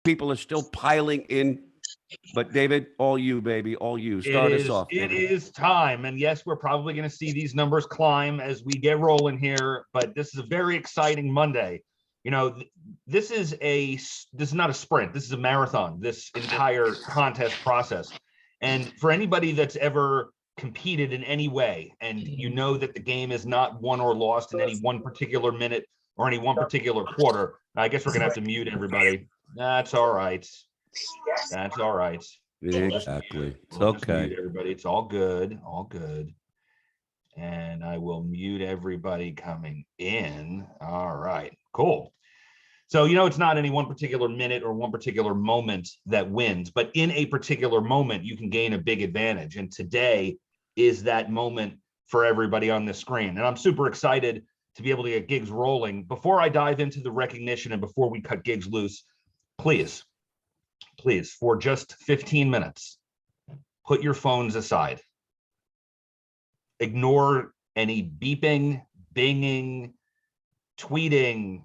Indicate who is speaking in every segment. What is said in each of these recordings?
Speaker 1: People are still piling in. But David, all you, baby, all you. Start us off.
Speaker 2: It is time. And yes, we're probably going to see these numbers climb as we get rolling here. But this is a very exciting Monday. You know, this is not a sprint. This is a marathon, this entire contest process. And for anybody that's ever competed in any way, and you know that the game is not won or lost in any one particular minute or any one particular quarter, I guess we're going to have to mute everybody. That's all right. That's all right.
Speaker 1: Exactly. It's okay.
Speaker 2: Mute everybody. It's all good. All good. And I will mute everybody coming in. All right. Cool. So, you know, it's not any one particular minute or one particular moment that wins, but in a particular moment, you can gain a big advantage. And today is that moment for everybody on the screen. And I'm super excited to be able to get Gigs rolling. Before I dive into the recognition and before we cut Gigs loose, please, for just 15 minutes, put your phones aside. Ignore any beeping, binging, tweeting,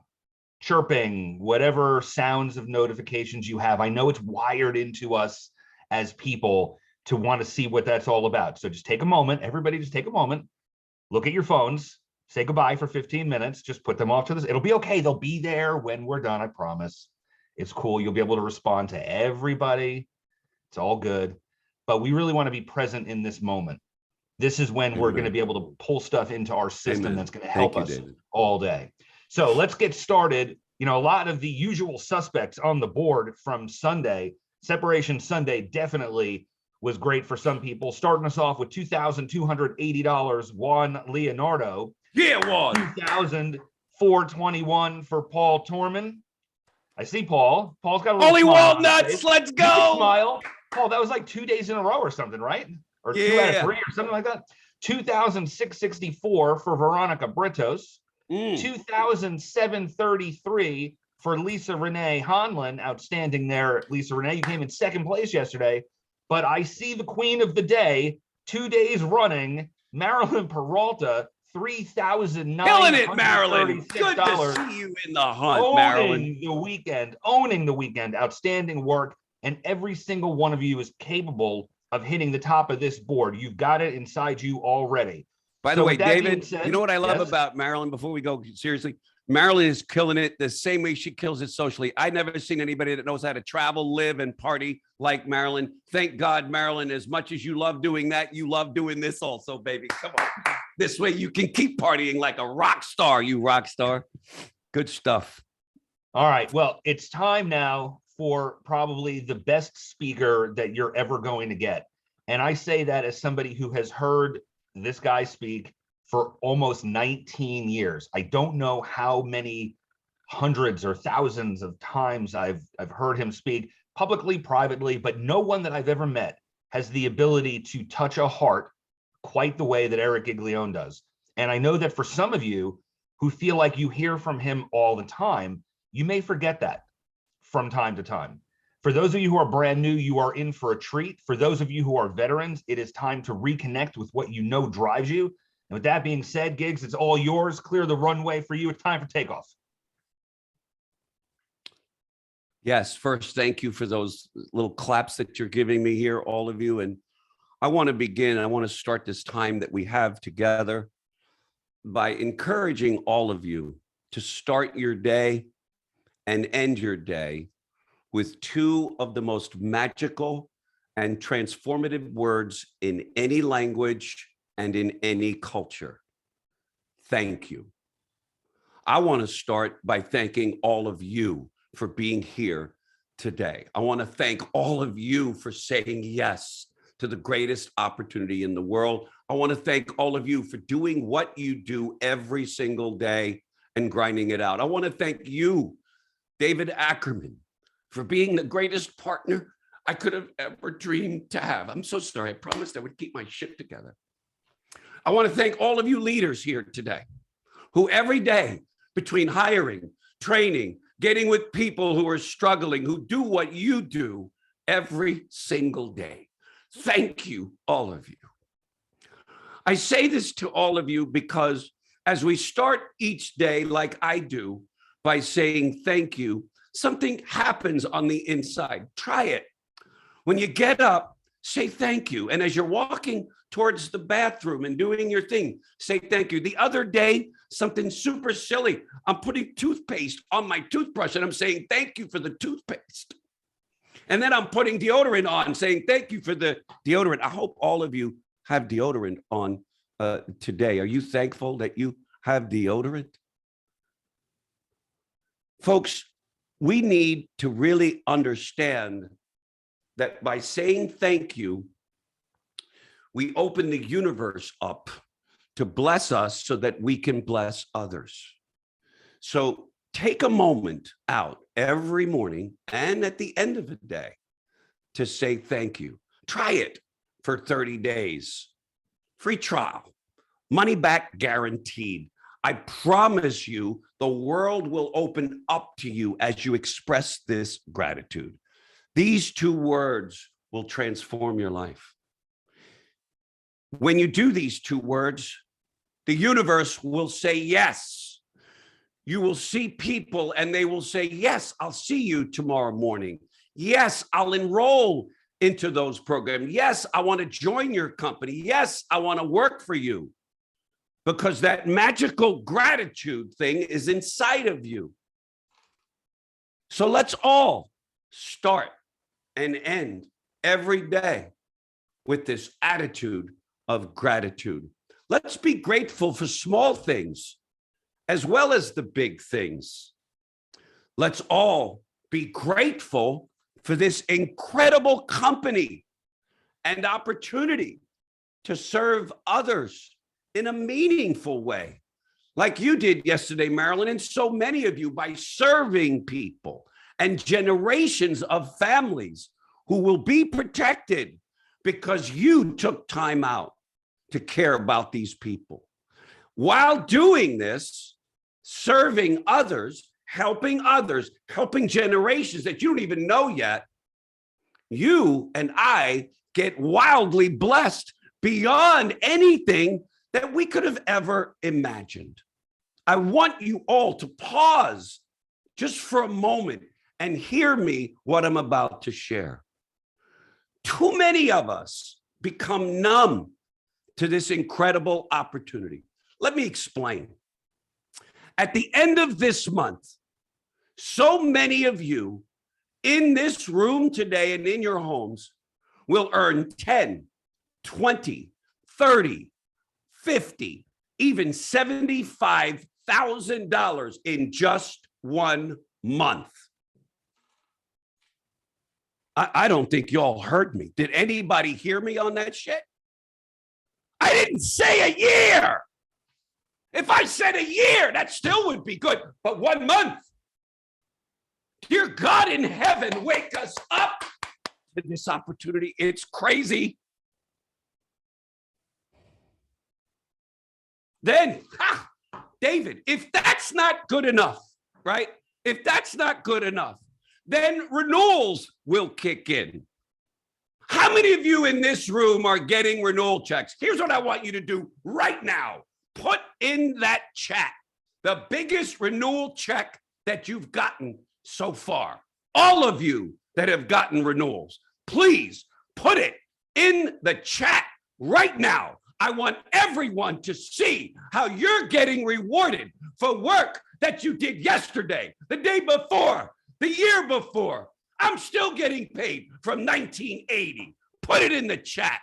Speaker 2: chirping, whatever sounds of notifications you have. I know it's wired into us as people to want to see what that's all about. So just take a moment. Everybody just take a moment. Look at your phones. Say goodbye for 15 minutes. Just put them off to this. It'll be okay. They'll be there when we're done. I promise. It's cool. You'll be able to respond to everybody. It's all good. But we really want to be present in this moment. This is when we're going to be able to pull stuff into our system that's going to help us all day. So let's get started. You know, a lot of the usual suspects on the board from Sunday. Separation Sunday definitely was great for some people. Starting us off with $2,280, Juan Leonardo.
Speaker 1: Yeah, Juan.
Speaker 2: $2,421 for Paul Torman. I see Paul. Paul's got a little
Speaker 1: Holy walnuts, let's go.
Speaker 2: Smile. Paul, that was like 2 days in a row or something, right? Or 2 out of 3 or something like that. $2,664 for Veronica Britos. $2,733 for Lisa Renee Hanlon. Outstanding there, Lisa Renee. You came in second place yesterday. But I see the queen of the day, 2 days running, Marilyn Peralta, $3,936.
Speaker 1: Killing it, Marilyn. Good to see you in the hunt, Marilyn.
Speaker 2: Owning the weekend. Outstanding work. And every single one of you is capable of hitting the top of this board. You've got it inside you already.
Speaker 1: By the way, David, you know what I love about Marilyn, before we go seriously? Marilyn is killing it the same way she kills it socially. I've never seen anybody that knows how to travel, live, and party like Marilyn. Thank God, Marilyn, as much as you love doing that, you love doing this also, baby. Come on. This way you can keep partying like a rock star, you rock star. Good stuff.
Speaker 2: All right. Well, it's time now for probably the best speaker that you're ever going to get. And I say that as somebody who has heard this guy speak for almost 19 years. I don't know how many hundreds or thousands of times I've heard him speak publicly, privately, but no one that I've ever met has the ability to touch a heart quite the way that Eric Giglione does. And I know that for some of you who feel like you hear from him all the time, you may forget that from time to time. For those of you who are brand new, you are in for a treat. For those of you who are veterans, it is time to reconnect with what you know drives you. And with that being said, Gigs, it's all yours. Clear the runway for you. It's time for takeoff.
Speaker 1: Yes, first, thank you for those little claps that you're giving me here, all of you. And I want to start this time that we have together by encouraging all of you to start your day and end your day with two of the most magical and transformative words in any language and in any culture. Thank you. I want to start by thanking all of you for being here today. I want to thank all of you for saying yes to the greatest opportunity in the world. I want to thank all of you for doing what you do every single day and grinding it out. I want to thank you, David Ackerman, for being the greatest partner I could have ever dreamed to have. I'm so sorry. I promised I would keep my shit together. I want to thank all of you leaders here today who every day between hiring, training, getting with people who are struggling, who do what you do every single day. Thank you, all of you. I say this to all of you because as we start each day like I do by saying thank you, something happens on the inside. Try it. When you get up, say thank you. And as you're walking towards the bathroom and doing your thing, say thank you. The other day, something super silly. I'm putting toothpaste on my toothbrush and I'm saying thank you for the toothpaste. And then I'm putting deodorant on, saying thank you for the deodorant. I hope all of you have deodorant on today. Are you thankful that you have deodorant? Folks, we need to really understand that by saying thank you, we open the universe up to bless us so that we can bless others. So take a moment out every morning and at the end of the day to say thank you. Try it for 30 days. Free trial, money back guaranteed. I promise you, the world will open up to you as you express this gratitude. These 2 words will transform your life. When you do these 2 words, the universe will say yes. You will see people and they will say, yes, I'll see you tomorrow morning. Yes, I'll enroll into those programs. Yes, I want to join your company. Yes, I want to work for you. Because that magical gratitude thing is inside of you. So let's all start and end every day with this attitude of gratitude. Let's be grateful for small things as well as the big things. Let's all be grateful for this incredible company and opportunity to serve others in a meaningful way, like you did yesterday, Marilyn, and so many of you, by serving people and generations of families who will be protected because you took time out to care about these people. While doing this, serving others, helping generations that you don't even know yet, you and I get wildly blessed beyond anything that we could have ever imagined. I want you all to pause just for a moment and hear me what I'm about to share. Too many of us become numb to this incredible opportunity. Let me explain. At the end of this month, so many of you in this room today and in your homes will earn $10, $20, $30, $50, even $75,000 in just 1 month. I don't think y'all heard me. Did anybody hear me on that shit? I didn't say a year. If I said a year, that still would be good. But 1 month. Dear God in heaven, wake us up to this opportunity. It's crazy. Then, David, if that's not good enough, right? If that's not good enough, then renewals will kick in. How many of you in this room are getting renewal checks? Here's what I want you to do right now. Put in that chat the biggest renewal check that you've gotten so far. All of you that have gotten renewals, please put it in the chat right now. I want everyone to see how you're getting rewarded for work that you did yesterday, the day before, the year before. I'm still getting paid from 1980. Put it in the chat.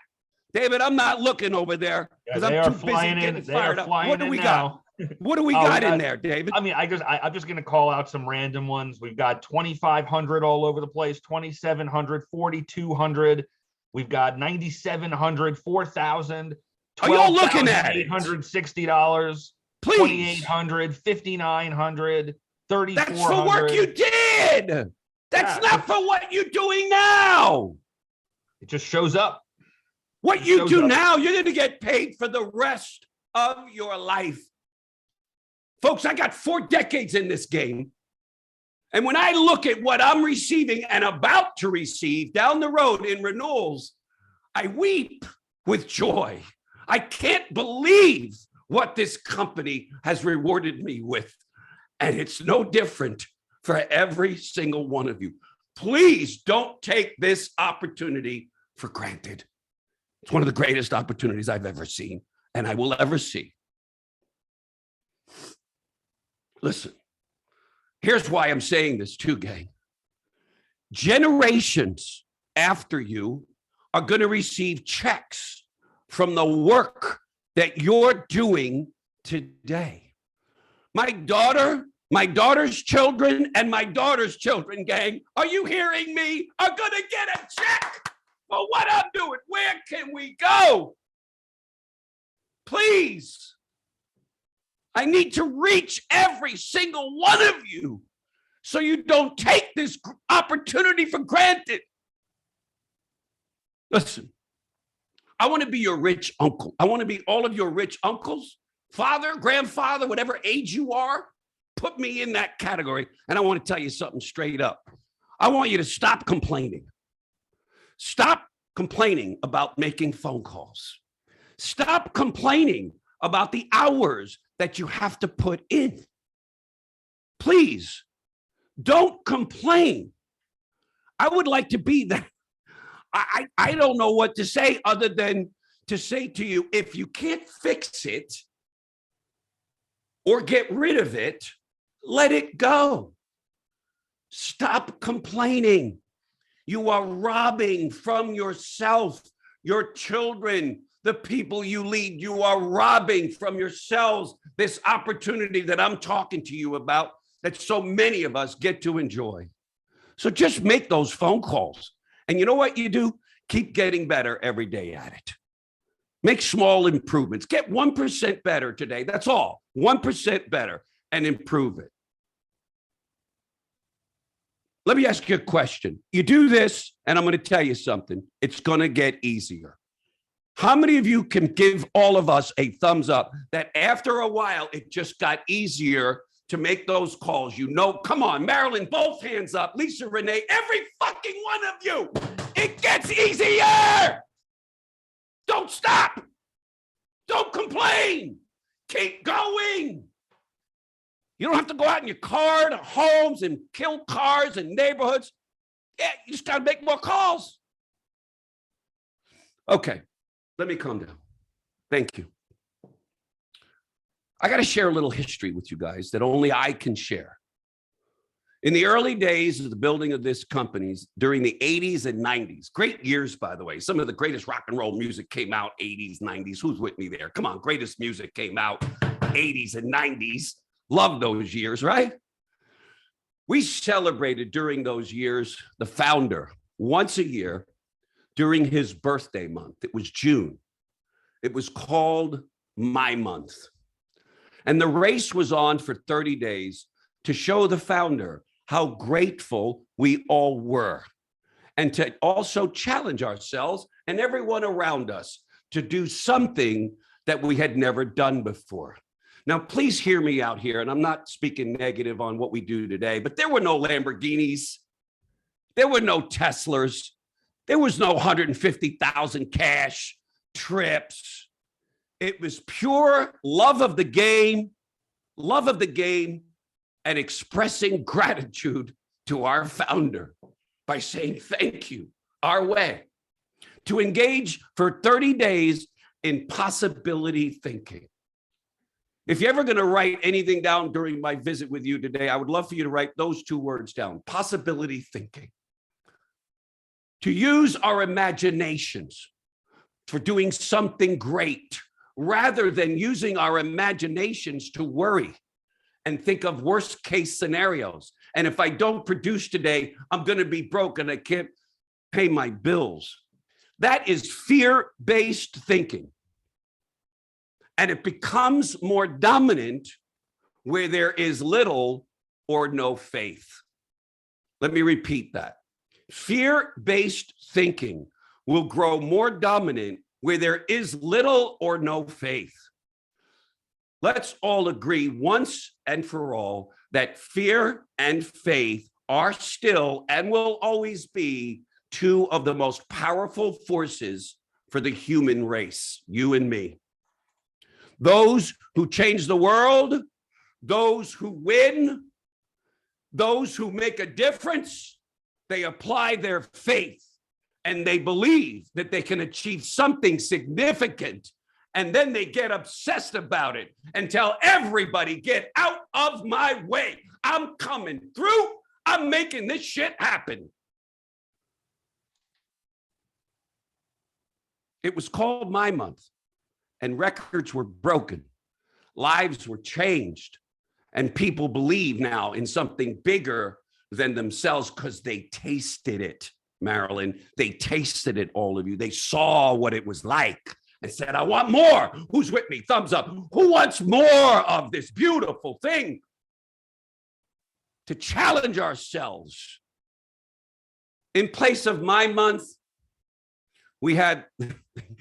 Speaker 1: David, I'm not looking over there because I'm too busy getting fired up. What do we got? What do we got in there, David?
Speaker 2: I mean, I'm just going to call out some random ones. We've got 2,500 all over the place, 2,700, 4,200. We've got 9,700, 4,000.
Speaker 1: Are you all looking at it?
Speaker 2: $860,
Speaker 1: Please.
Speaker 2: 2,800, 5,900, 3,400.
Speaker 1: That's for work you did. That's not for what you're doing now.
Speaker 2: It just shows up.
Speaker 1: What you do now, you're going to get paid for the rest of your life. Folks, I got 4 decades in this game. And when I look at what I'm receiving and about to receive down the road in renewals, I weep with joy. I can't believe what this company has rewarded me with. And it's no different for every single one of you. Please don't take this opportunity for granted. It's one of the greatest opportunities I've ever seen and I will ever see. Listen, here's why I'm saying this too, gang. Generations after you are going to receive checks from the work that you're doing today. My daughter's children, and my daughter's children, gang, are you hearing me? Are going to get a check for what I'm doing. Where can we go? Please. I need to reach every single one of you so you don't take this opportunity for granted. Listen, I want to be your rich uncle. I want to be all of your rich uncles, father, grandfather, whatever age you are. Put me in that category. And I want to tell you something straight up. I want you to stop complaining. Stop complaining about making phone calls. Stop complaining about the hours that you have to put in. Please, don't complain. I would like to be that. I don't know what to say other than to say to you, if you can't fix it or get rid of it, let it go. Stop complaining. You are robbing from yourself, your children, the people you lead. You are robbing from yourselves this opportunity that I'm talking to you about, that so many of us get to enjoy. So just make those phone calls. And you know what you do? Keep getting better every day at it. Make small improvements. Get 1% better today. That's all. 1% better and improve it. Let me ask you a question. You do this, and I'm going to tell you something. It's going to get easier. How many of you can give all of us a thumbs up that after a while, it just got easier to make those calls? You know, come on, Marilyn, both hands up. Lisa, Renee, every fucking one of you. It gets easier. Don't stop. Don't complain. Keep going. You don't have to go out in your car to homes and kill cars and neighborhoods. Yeah, you just got to make more calls. Okay, let me calm down. Thank you. I got to share a little history with you guys that only I can share. In the early days of the building of this company, during the 80s and 90s, great years, by the way, some of the greatest rock and roll music came out 80s, 90s. Who's with me there? Come on, greatest music came out 80s and 90s. Love those years, right? We celebrated during those years the founder once a year during his birthday month. It was June. It was called My Month. And the race was on for 30 days to show the founder how grateful we all were, and to also challenge ourselves and everyone around us to do something that we had never done before. Now, please hear me out here, and I'm not speaking negative on what we do today, but there were no Lamborghinis. There were no Teslas. There was no 150,000 cash trips. It was pure love of the game, and expressing gratitude to our founder by saying thank you our way. To engage for 30 days in possibility thinking. If you're ever going to write anything down during my visit with you today, I would love for you to write those two words down, possibility thinking. To use our imaginations for doing something great, rather than using our imaginations to worry and think of worst case scenarios. And if I don't produce today, I'm going to be broke and I can't pay my bills. That is fear-based thinking. And it becomes more dominant where there is little or no faith. Let me repeat that. Fear-based thinking will grow more dominant where there is little or no faith. Let's all agree once and for all that fear and faith are still and will always be two of the most powerful forces for the human race, you and me. Those who change the world, those who win, Those who make a difference, they apply their faith and they believe that they can achieve something significant. And then they get obsessed about it and tell everybody, get out of my way. I'm coming through. I'm making this shit happen. It was called My Month, and records were broken. Lives were changed, and people believe now in something bigger than themselves because they tasted it, Marilyn. They tasted it, all of you. They saw what it was like and said, I want more. Who's with me? Thumbs up. Who wants more of this beautiful thing? To challenge ourselves. In place of My Month, we had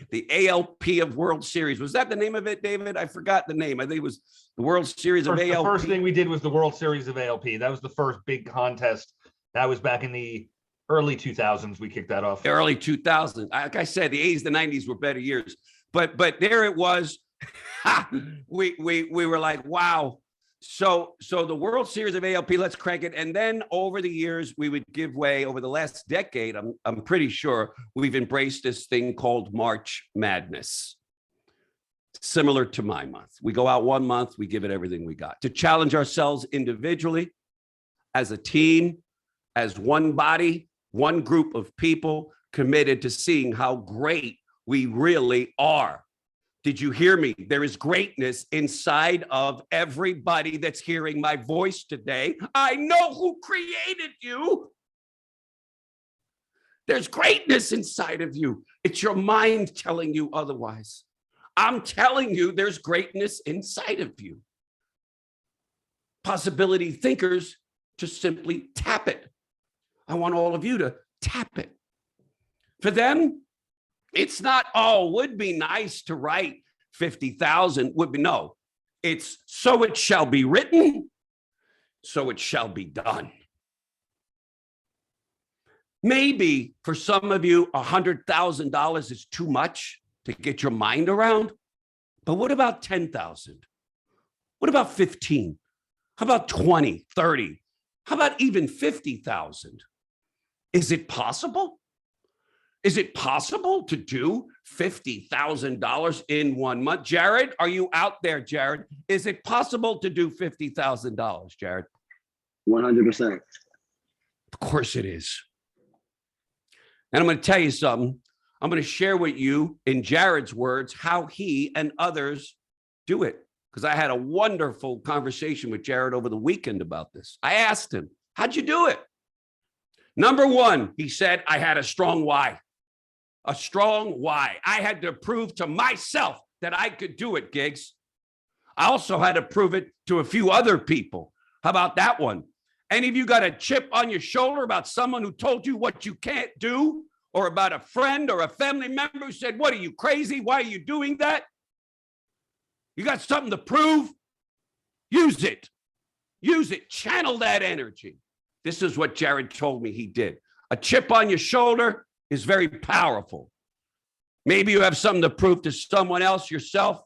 Speaker 1: the ALP of World Series. Was that the name of it, David? I forgot the name. I think it was the World Series of ALP.
Speaker 2: The first thing we did was the World Series of ALP. That was the first big contest. That was back in the early 2000s. We kicked that off.
Speaker 1: The early 2000s. Like I said, the 80s, the 90s were better years. But there it was. we were like, wow. So the World Series of ALP, let's crank it. And then over the years, we would give way. Over the last decade, I'm pretty sure we've embraced this thing called March Madness. Similar to My Month. We go out 1 month, we give it everything we got to challenge ourselves individually, as a team, as one body, one group of people committed to seeing how great we really are. Did you hear me? There is greatness inside of everybody that's hearing my voice today. I know who created you. There's greatness inside of you. It's your mind telling you otherwise. I'm telling you there's greatness inside of you. Possibility thinkers just simply tap it. I want all of you to tap it. For them, it's not, oh, would be nice to write 50,000, would be, no. It's so it shall be written, so it shall be done. Maybe for some of you, $100,000 is too much to get your mind around. But what about 10,000? What about 15? How about 20, 30? How about even 50,000? Is it possible? Is it possible to do $50,000 in 1 month? Jared, are you out there, Jared? Is it possible to do $50,000, Jared?
Speaker 3: 100%.
Speaker 1: Of course it is. And I'm going to tell you something. I'm going to share with you, in Jared's words, how he and others do it. Because I had a wonderful conversation with Jared over the weekend about this. I asked him, how'd you do it? Number one, he said, I had a strong why. A strong why. I had to prove to myself that I could do it, Gigs. I also had to prove it to a few other people. How about that one? Any of you got a chip on your shoulder about someone who told you what you can't do? Or about a friend or a family member who said, what are you, crazy? Why are you doing that? You got something to prove? Use it. Use it. Channel that energy. This is what Jared told me he did. A chip on your shoulder is very powerful. Maybe you have something to prove to someone else, yourself,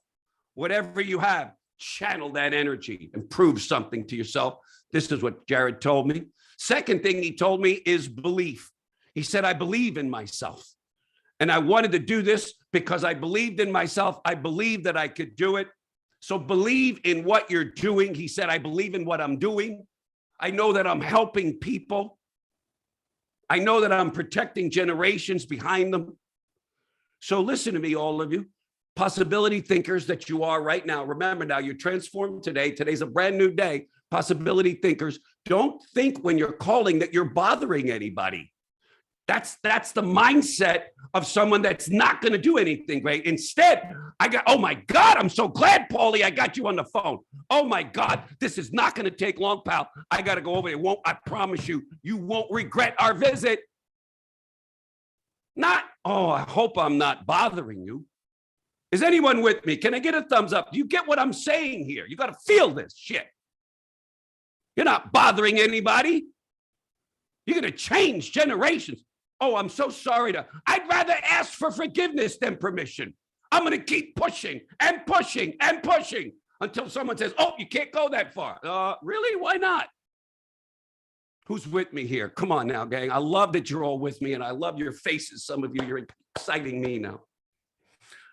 Speaker 1: whatever you have, channel that energy and prove something to yourself. This is what Jared told me. Second thing he told me is belief. He said, I believe in myself. And I wanted to do this because I believed in myself. I believed that I could do it. So believe in what you're doing. He said, I believe in what I'm doing. I know that I'm helping people. I know that I'm protecting generations behind them. So listen to me, all of you, possibility thinkers that you are right now. Remember now, you're transformed today. Today's a brand new day. Possibility thinkers, don't think when you're calling that you're bothering anybody. That's the mindset of someone that's not going to do anything great. Instead, oh my God, I'm so glad, Paulie, I got you on the phone. Oh my God, this is not going to take long, pal. I got to go over there. I promise you, you won't regret our visit. Oh, I hope I'm not bothering you. Is anyone with me? Can I get a thumbs up? Do you get what I'm saying here? You got to feel this shit. You're not bothering anybody. You're going to change generations. Oh, I'm so sorry I'd rather ask for forgiveness than permission. I'm going to keep pushing and pushing and pushing until someone says, oh, you can't go that far. Really? Why not? Who's with me here? Come on now, gang. I love that you're all with me, and I love your faces. Some of you, you're exciting me now.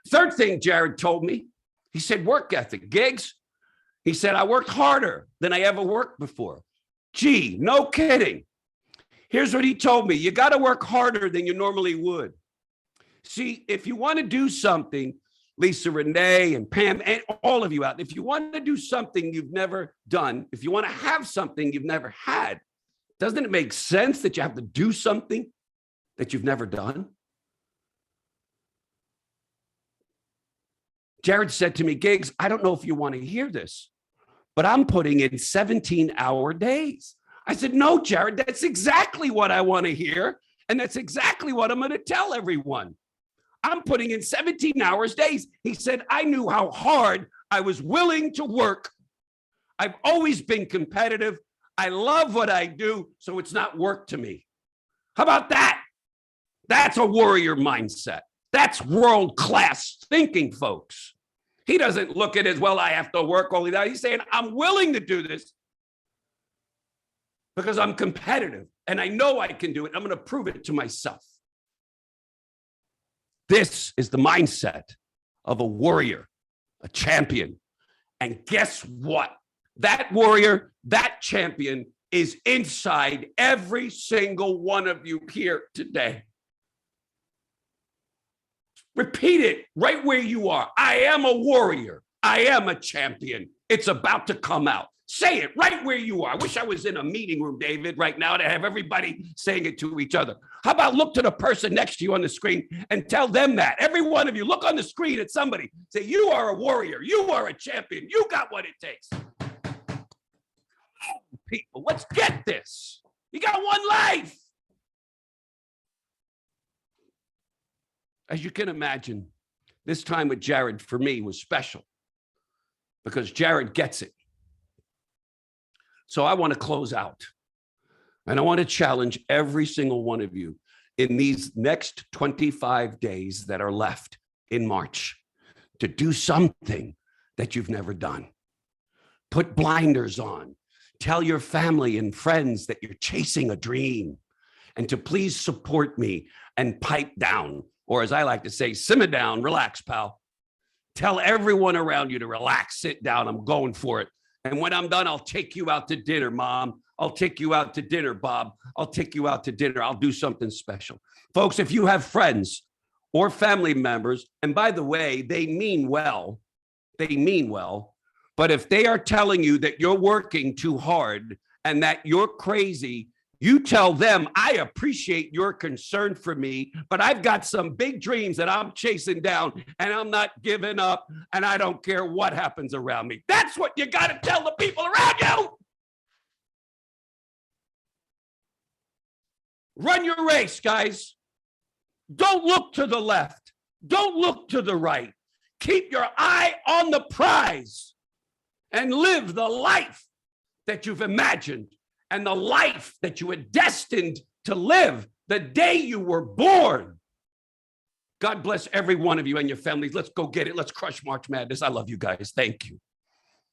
Speaker 1: Third thing Jared told me, he said, work ethic. Gigs, he said, I worked harder than I ever worked before. Gee, no kidding. Here's what he told me. You got to work harder than you normally would. See, if you want to do something, Lisa, Renee, and Pam, and all of you out, if you want to do something you've never done, if you want to have something you've never had, doesn't it make sense that you have to do something that you've never done? Jared said to me, Giggs, I don't know if you want to hear this, but I'm putting in 17-hour days. I said, no, Jared, that's exactly what I want to hear. And that's exactly what I'm going to tell everyone. I'm putting in 17 hours days. He said, I knew how hard I was willing to work. I've always been competitive. I love what I do, so it's not work to me. How about that? That's a warrior mindset. That's world-class thinking, folks. He doesn't look at it as, well, I have to work all that. He's saying, I'm willing to do this because I'm competitive and I know I can do it. I'm going to prove it to myself. This is the mindset of a warrior, a champion. And guess what? That warrior, that champion is inside every single one of you here today. Repeat it right where you are. I am a warrior. I am a champion. It's about to come out. Say it right where you are. I wish I was in a meeting room, David, right now to have everybody saying it to each other. How about look to the person next to you on the screen and tell them that. Every one of you, look on the screen at somebody. Say, you are a warrior. You are a champion. You got what it takes. People, let's get this. You got one life. As you can imagine, this time with Jared for me was special because Jared gets it. So I want to close out and I want to challenge every single one of you in these next 25 days that are left in March to do something that you've never done. Put blinders on. Tell your family and friends that you're chasing a dream and to please support me and pipe down. Or as I like to say, simmer down, relax, pal. Tell everyone around you to relax, sit down. I'm going for it. And when I'm done, I'll take you out to dinner, Mom. I'll take you out to dinner, Bob. I'll take you out to dinner. I'll do something special. Folks, if you have friends or family members, and by the way, they mean well, but if they are telling you that you're working too hard and that you're crazy, you tell them, I appreciate your concern for me, but I've got some big dreams that I'm chasing down and I'm not giving up and I don't care what happens around me. That's what you got to tell the people around you. Run your race, guys. Don't look to the left. Don't look to the right. Keep your eye on the prize and live the life that you've imagined and the life that you were destined to live the day you were born. God bless every one of you and your families. Let's go get it. Let's crush March Madness. I love you guys. Thank you.